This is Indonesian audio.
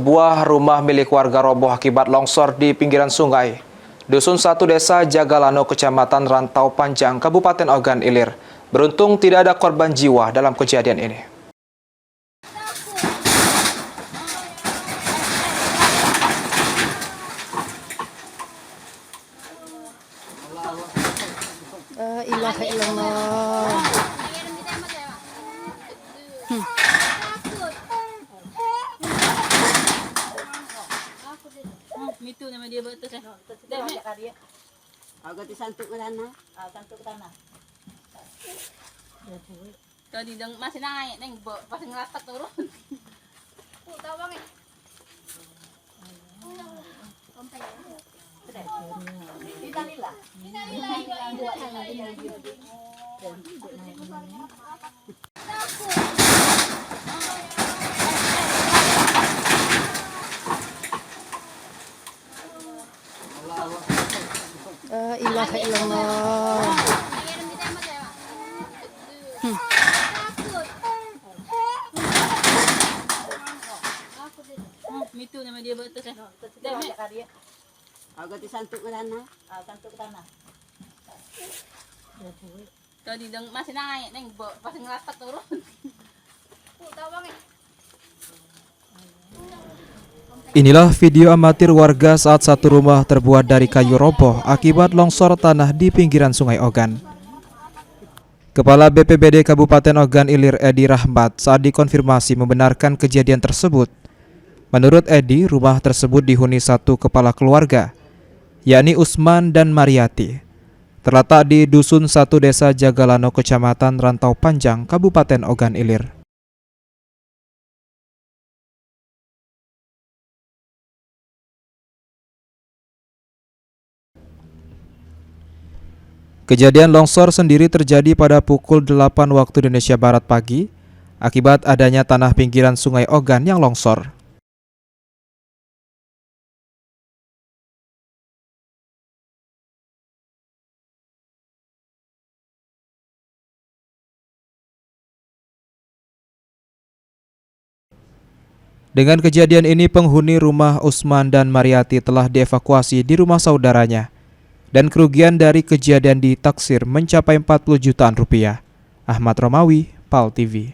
Sebuah rumah milik warga roboh akibat longsor di pinggiran sungai. Dusun 1 Desa Jagalano, Kecamatan Rantau Panjang, Kabupaten Ogan Ilir. Beruntung tidak ada korban jiwa dalam kejadian ini. La ilaha illallah. Itu nama dia betul saya. Agak disantuk ke tanah. Santuk ke tanah. Tadi dong masih naik, neng pas ngelatak turun. Tawang ya. Innalillah. La ilaha illallah. Itu nama dia betul saya. Agak disantuk ke tanah. Santuk ke tanah. Tadi dong masih naik, neng pas ngelatak turun. Tawang ya. Inilah video amatir warga saat satu rumah terbuat dari kayu roboh akibat longsor tanah di pinggiran Sungai Ogan. Kepala BPBD Kabupaten Ogan Ilir Edi Rahmat saat dikonfirmasi membenarkan kejadian tersebut. Menurut Edi, rumah tersebut dihuni satu kepala keluarga, yakni Usman dan Mariati. Terletak di Dusun 1 Desa Jagalano, Kecamatan Rantau Panjang, Kabupaten Ogan Ilir. Kejadian longsor sendiri terjadi pada pukul 8 waktu Indonesia Barat pagi akibat adanya tanah pinggiran Sungai Ogan yang longsor. Dengan kejadian ini, penghuni rumah Usman dan Mariati telah dievakuasi di rumah saudaranya. Dan kerugian dari kejadian ditaksir mencapai 40 jutaan rupiah. Ahmad Romawi, PAL TV.